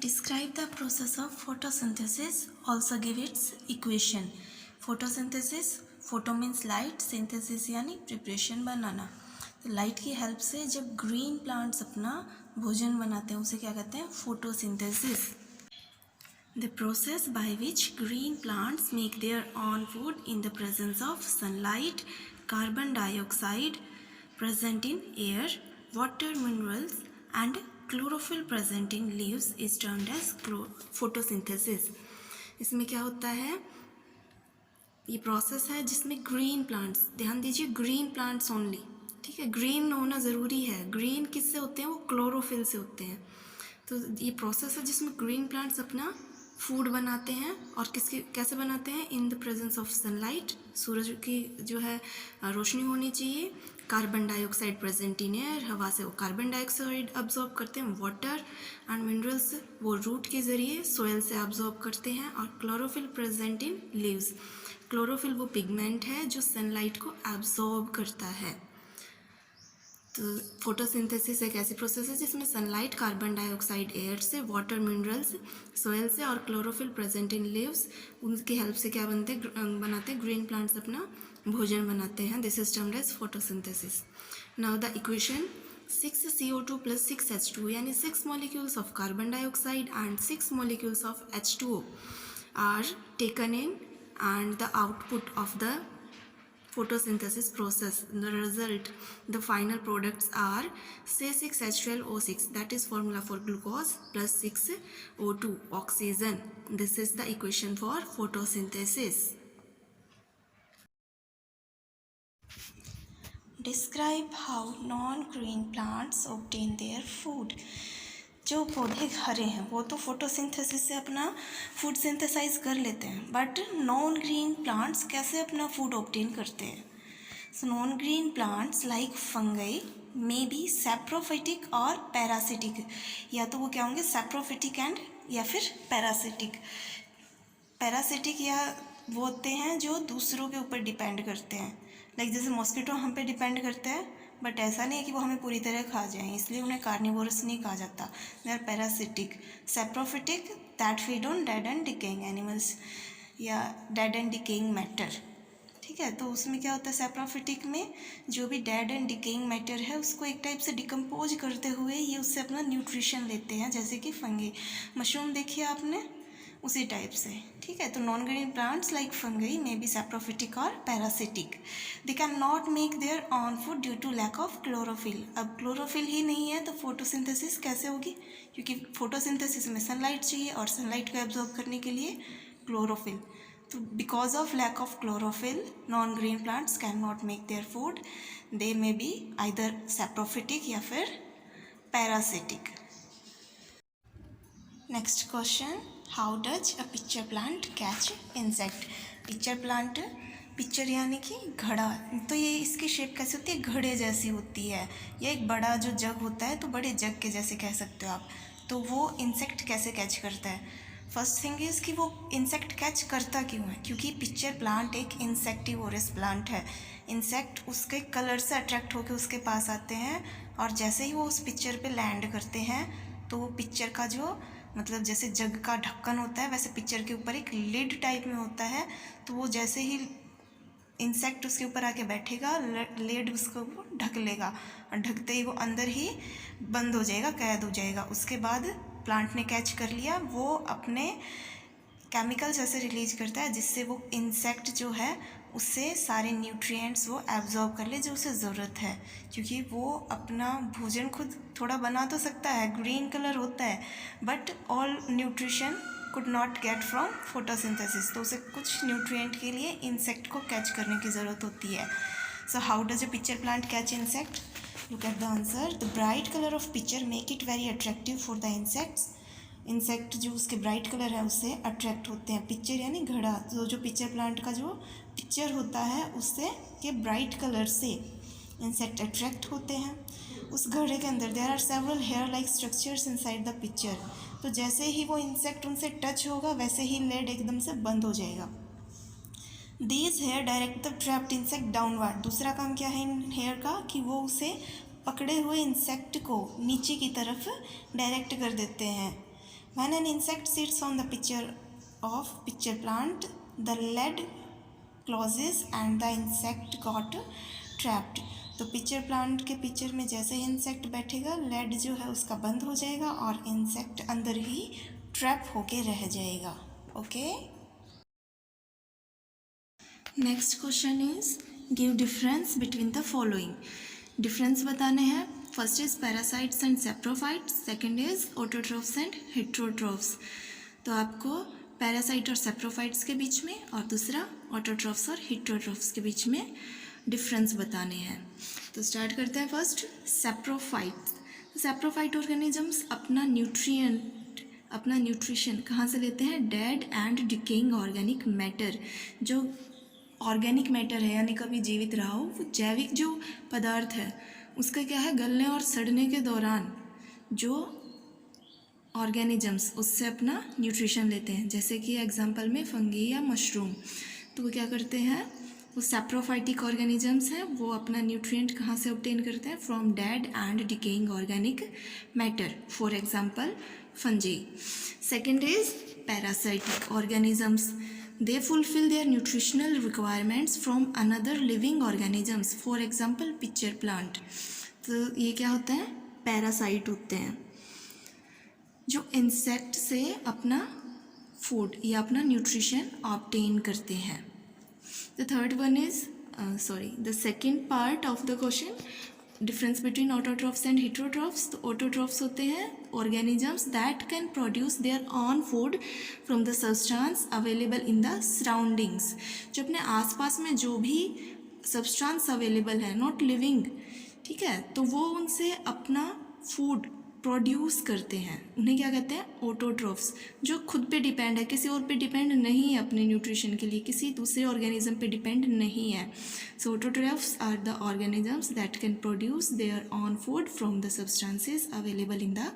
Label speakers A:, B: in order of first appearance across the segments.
A: Describe the process of photosynthesis. Also give its equation. Photosynthesis, photo means light, synthesis यानी preparation बनाना. तो light की help से जब green plants अपना भोजन बनाते हैं उसे क्या कहते हैं? Photosynthesis. The process by which green plants make their own food in the presence of sunlight, carbon dioxide present in air, water, minerals and chlorophyll present in leaves is termed as photosynthesis. इसमें क्या होता है? ये process है जिसमें green plants, ध्यान दीजिए green plants only, ठीक है, ग्रीन होना ज़रूरी है. ग्रीन किससे होते हैं? वो क्लोरोफिल से होते हैं. तो ये प्रोसेस है जिसमें ग्रीन प्लांट्स अपना फूड बनाते हैं. और किसके कैसे बनाते हैं? In the presence of sunlight, सूरज की जो है रोशनी होनी चाहिए. Carbon dioxide present in air, हवा से वो कार्बन डाइऑक्साइड अब्जॉर्ब करते हैं. वाटर एंड मिनरल्स वो रूट के ज़रिए सोयल से अब्जॉर्ब करते हैं. और chlorophyll present in leaves. Chlorophyll वो पिगमेंट है जो सनलाइट को एब्जॉर्ब करता है. तो फोटोसिंथेसिस एक ऐसी प्रोसेस है जिसमें सनलाइट, कार्बन डाइऑक्साइड एयर से, वाटर मिनरल्स सोयल से और क्लोरोफिल प्रेजेंट इन लीव्स, उनकी हेल्प से क्या बनाते हैं ग्रीन प्लांट्स अपना भोजन बनाते हैं. This is termed as photosynthesis. Now the equation 6CO2 plus 6H2 यानी 6 molecules of carbon dioxide and 6 molecules of H2O are taken in and the output of the photosynthesis process. The result, the final products are C6H12O6, that is formula for glucose, plus 6O2 oxygen. This is the equation for photosynthesis. Describe how non-green plants obtain their food. जो पौधे हरे हैं वो तो photosynthesis से अपना food synthesise कर लेते हैं, बट नॉन ग्रीन प्लांट्स कैसे अपना फूड ऑब्टेन करते हैं? So non green plants like fungi may be saprophytic और पैरासिटिक. या तो वो क्या होंगे? सैप्रोफिटिक एंड या फिर पैरासिटिक. पैरासिटिक या वो होते हैं जो दूसरों के ऊपर डिपेंड करते हैं. लाइक जैसे मॉस्किटो हम पे डिपेंड करते हैं, बट ऐसा नहीं है कि वो हमें पूरी तरह खा जाएं, इसलिए उन्हें कार्निवोरस नहीं कहा जाता. They are parasitic. Saprophytic that feed on dead and decaying animals या डेड एंड डिकेइंग मैटर. ठीक है, तो उसमें क्या होता है? सैप्रोफिटिक में जो भी डेड एंड डिकेइंग मैटर है उसको एक टाइप से डिकम्पोज करते हुए ये उससे अपना न्यूट्रिशन लेते हैं, जैसे कि फंगी. मशरूम देखिए आपने, उसी टाइप से. ठीक है, तो non green plants like fungi may be saprophytic और parasitic. They can not make their own food due to lack of chlorophyll. अब क्लोरोफिल ही नहीं है तो फोटोसिंथेसिस कैसे होगी? क्योंकि फोटोसिंथेसिस में सनलाइट चाहिए और सनलाइट को एब्जॉर्ब करने के लिए क्लोरोफिल. तो because of lack of chlorophyll non green plants can not make their food. They may be either saprophytic या फिर parasitic. Next question, how does a picture plant catch insect? Picture plant, picture यानी कि घड़ा, तो ये इसकी shape कैसी होती है? घड़े जैसी होती है. या एक बड़ा जो जग होता है तो बड़े जग के जैसे कह सकते हो आप. तो वो इंसेक्ट कैसे कैच करता है? फर्स्ट थिंग इज़ कि वो इंसेक्ट कैच करता क्यों है? क्योंकि पिक्चर प्लांट एक इंसेक्टिवोरस प्लांट है. इंसेक्ट उसके कलर से अट्रैक्ट होकर उसके पास आते हैं और जैसे ही वो उस पिक्चर पे लैंड करते हैं तो वो पिक्चर का जो मतलब जैसे जग का ढक्कन होता है वैसे पिक्चर के ऊपर एक लिड टाइप में होता है. तो वो जैसे ही इंसेक्ट उसके ऊपर आके बैठेगा, लिड उसको ढक लेगा और ढकते ही वो अंदर ही बंद हो जाएगा, कैद हो जाएगा. उसके बाद प्लांट ने कैच कर लिया, वो अपने केमिकल्स ऐसे रिलीज करता है जिससे वो इंसेक्ट जो है उससे सारे न्यूट्रिएंट्स वो एब्जॉर्ब कर ले जो उसे ज़रूरत है. क्योंकि वो अपना भोजन खुद थोड़ा बना तो सकता है, ग्रीन कलर होता है, but all nutrition could not get from photosynthesis. तो उसे कुछ न्यूट्रिएंट के लिए इंसेक्ट को कैच करने की ज़रूरत होती है. So how does a picture plant catch insect? Look at the answer. The bright colour of picture make it very attractive for the insects. Insect जो उसके ब्राइट कलर है उससे अट्रैक्ट होते हैं. पिक्चर यानी घड़ा, तो जो पिक्चर प्लांट का जो पिक्चर होता है उससे के ब्राइट कलर से इंसेक्ट अट्रैक्ट होते हैं. उस घड़े के अंदर there are several hair like structures inside the picture. तो जैसे ही वो इंसेक्ट उनसे टच होगा वैसे ही लेड एकदम से बंद हो जाएगा. These hair direct the trapped insect downward. दूसरा काम क्या है इन हेयर का कि वो उसे पकड़े हुए इंसेक्ट को नीचे की तरफ डायरेक्ट कर देते हैं. When an insect sits on the picture plant, the lead closes and the insect got trapped. तो पिक्चर प्लांट के पिक्चर में जैसे ही इंसेक्ट बैठेगा, लेड जो है उसका बंद हो जाएगा और इंसेक्ट अंदर ही ट्रैप होके रह जाएगा. Okay. Next question is give difference between the following. Difference बताने हैं. First is parasites and saprophytes, second is autotrophs and heterotrophs. तो आपको पैरासाइट और सेप्रोफाइट्स के बीच में और दूसरा ऑटोट्रॉफ्स और हेट्रोट्रॉफ्स के बीच में डिफरेंस बताने हैं. तो स्टार्ट करते हैं. First saprophytes. सेप्रोफाइट ऑर्गेनिजम्स अपना न्यूट्रिशन कहाँ से लेते हैं? Dead and decaying organic matter. जो ऑर्गेनिक मैटर है यानी कभी जीवित रहा हो, वो जैविक जो पदार्थ है उसका क्या है, गलने और सड़ने के दौरान जो ऑर्गेनिजम्स उससे अपना न्यूट्रिशन लेते हैं. जैसे कि एग्जांपल में फंगी या मशरूम. तो वो क्या करते हैं, वो सैप्रोफाइटिक ऑर्गेनिजम्स हैं, वो अपना न्यूट्रिएंट कहाँ से ऑब्टेन करते हैं? From dead and decaying organic matter. For example fungi. Second is parasitic organisms. They fulfill their nutritional requirements from another living organisms. For example, pitcher plant. तो ये क्या होते हैं? पैरासाइट होते हैं जो इंसेक्ट से अपना फूड या अपना न्यूट्रिशन ऑब्टेन करते हैं. The third one is the second part of the question, difference between autotrophs and heterotrophs. तो ऑटोट्रॉफ्स होते हैं organisms that can produce their own food from the substance available in the surroundings. जो अपने आसपास में जो भी सब्सटेंस अवेलेबल है, नॉट लिविंग, ठीक है, तो वो उनसे अपना फूड प्रोड्यूस करते हैं. उन्हें क्या कहते हैं? ऑटोट्रॉफ्स. जो खुद पे डिपेंड है, किसी और पे डिपेंड नहीं है अपने न्यूट्रिशन के लिए, किसी दूसरे ऑर्गेनिज्म पे डिपेंड नहीं है. So autotrophs are the organisms that can produce their own food from the substances available in the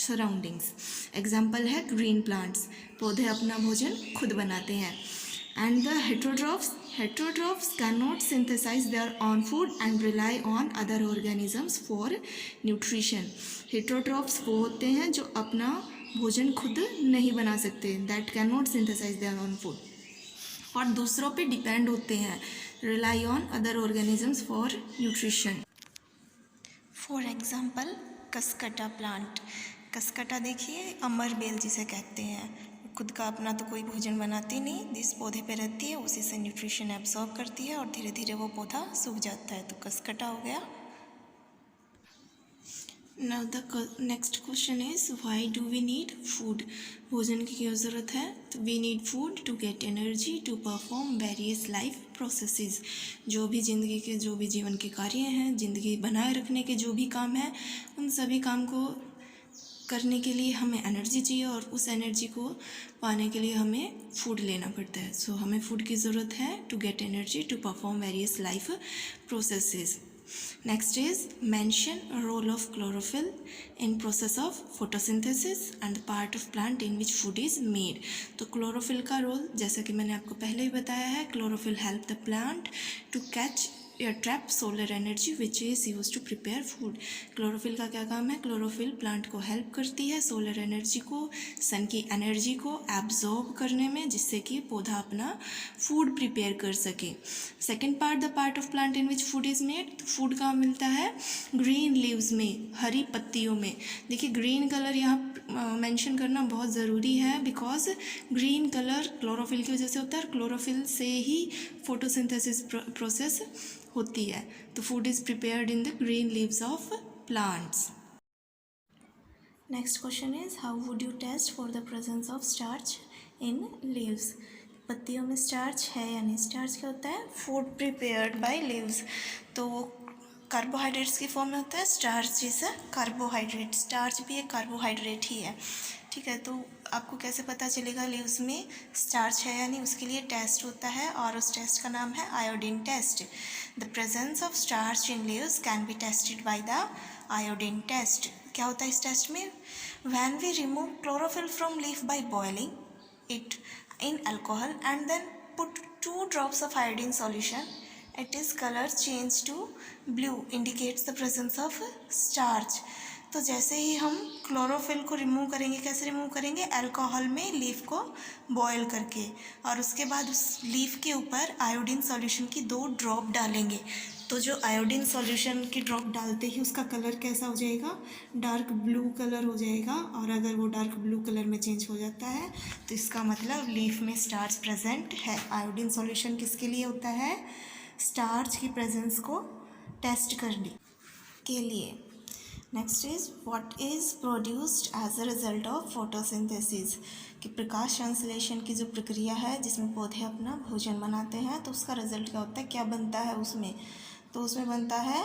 A: surroundings. Example है ग्रीन प्लांट्स. पौधे अपना भोजन खुद बनाते हैं. And the heterotrophs cannot synthesize their own food and rely on other organisms for nutrition. Heterotrophs वो होते हैं जो अपना भोजन खुद नहीं बना सकते, that cannot synthesize their own food, और दूसरों पे डिपेंड होते हैं, rely on other organisms for nutrition. For example, cuscuta plant. Cuscuta देखिए, अमर बेल जिसे कहते हैं, खुद का अपना तो कोई भोजन बनाती नहीं, जिस पौधे पे रहती है उसी से न्यूट्रिशन एब्जॉर्ब करती है और धीरे धीरे वो पौधा सूख जाता है. तो कसकटा हो गया. Now the next question is why do we need food. भोजन की क्यों ज़रूरत है? तो we need food to get energy to perform various life processes. जो भी ज़िंदगी के जो भी जीवन के कार्य हैं, ज़िंदगी बनाए रखने के जो भी काम हैं, उन सभी काम को करने के लिए हमें एनर्जी चाहिए और उस एनर्जी को पाने के लिए हमें फूड लेना पड़ता है. सो हमें फूड की ज़रूरत है to get energy to perform various life processes. Next is mention role of chlorophyll in process of photosynthesis and the part of plant in which food is made. तो क्लोरोफिल का role, जैसा कि मैंने आपको पहले ही बताया है, chlorophyll help the plant to catch या trap solar energy which is use to prepare food. Chlorophyll का क्या काम है? क्लोरोफिल प्लांट को हेल्प करती है सोलर एनर्जी को, सन की एनर्जी को एब्जॉर्ब करने में, जिससे कि पौधा अपना फूड प्रिपेयर कर सके. Second part, the part of plant in which food is made. Food कहाँ मिलता है? ग्रीन लीव्स में, हरी पत्तियों में. देखिए ग्रीन कलर यहाँ मेंशन करना बहुत ज़रूरी है, बिकॉज ग्रीन कलर क्लोरोफिल की वजह से होता है और क्लोरोफिल से ही फोटोसिंथेसिस प्रोसेस होती है. तो food is prepared in the green leaves of plants. Next question is how would you test for the presence of starch in leaves. पत्तियों में स्टार्च है या नहीं? स्टार्च क्या होता है? Food prepared by leaves. तो वो कार्बोहाइड्रेट्स की फॉर्म में होता है. Starch is a carbohydrate. Starch भी एक कार्बोहाइड्रेट ही है, ठीक है. तो आपको कैसे पता चलेगा लीव्स में स्टार्च है या नहीं? उसके लिए टेस्ट होता है और उस टेस्ट का नाम है iodine test. The presence of starch in leaves can be tested by the iodine test. क्या होता है इस टेस्ट में? When we remove chlorophyll from leaf by boiling it in alcohol and then put 2 drops of iodine solution, it is color change to blue, indicates the presence of starch. तो जैसे ही हम chlorophyll को remove करेंगे, कैसे remove करेंगे, alcohol में leaf को boil करके, और उसके बाद उस लीफ के ऊपर आयोडीन सॉल्यूशन की 2 ड्रॉप डालेंगे। तो जो आयोडीन सॉल्यूशन की ड्रॉप डालते ही उसका कलर कैसा हो जाएगा, डार्क ब्लू कलर हो जाएगा। और अगर वो डार्क ब्लू कलर में चेंज हो जाता है तो इसका मतलब लीफ में स्टार्च प्रेजेंट है। आयोडीन सॉल्यूशन किसके लिए होता है, स्टार्च की प्रेजेंस को टेस्ट करने के लिए। Next is what is produced as a result of photosynthesis, कि प्रकाश संश्लेषण की जो प्रक्रिया है जिसमें पौधे अपना भोजन बनाते हैं, तो उसका रिजल्ट क्या होता है, क्या बनता है उसमें, तो उसमें बनता है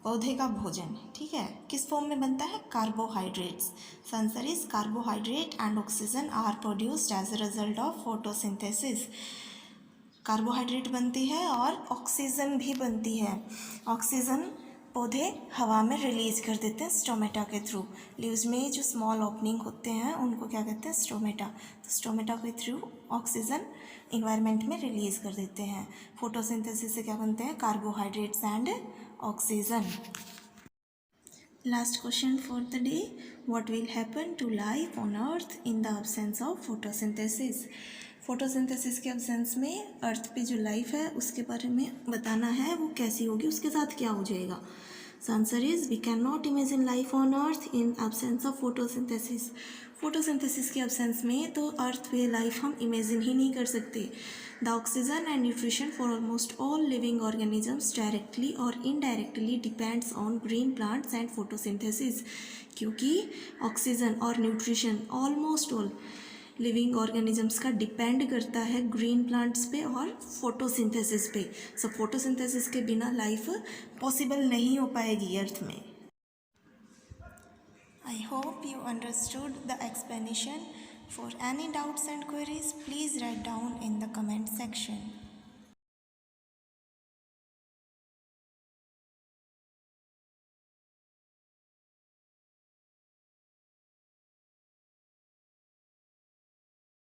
A: पौधे का भोजन। ठीक है, किस फॉर्म में बनता है, carbohydrates. Answer is carbohydrate and oxygen are produced as a result of photosynthesis. Carbohydrate बनती है और ऑक्सीजन भी बनती है। ऑक्सीजन पौधे हवा में रिलीज कर देते हैं स्टोमेटा के थ्रू। लीव्स में जो स्मॉल ओपनिंग होते हैं उनको क्या कहते हैं, स्टोमेटा। तो स्टोमेटा के थ्रू ऑक्सीजन इन्वायरमेंट में रिलीज कर देते हैं। फोटोसिंथेसिस से क्या बनते हैं, carbohydrates and oxygen. Last question for the day, what will happen to life on earth in the absence of photosynthesis. Photosynthesis के एब्सेंस में अर्थ पे जो लाइफ है उसके बारे में बताना है, वो कैसी होगी, उसके साथ क्या हो जाएगा। Answer is we can not imagine life on earth in absence of photosynthesis. Photosynthesis के एब्सेंस में तो अर्थ पे लाइफ हम इमेजिन ही नहीं कर सकते। The oxygen and nutrition for almost all living organisms directly और indirectly depends on green plants and photosynthesis, क्योंकि ऑक्सीजन और nutrition almost all living organisms का डिपेंड करता है ग्रीन प्लांट्स पे और फोटोसिंथेसिस पे। सो फोटोसिंथेसिस के बिना लाइफ पॉसिबल नहीं हो पाएगी अर्थ में। I hope you understood the explanation. For any doubts and queries please write down in the comment section.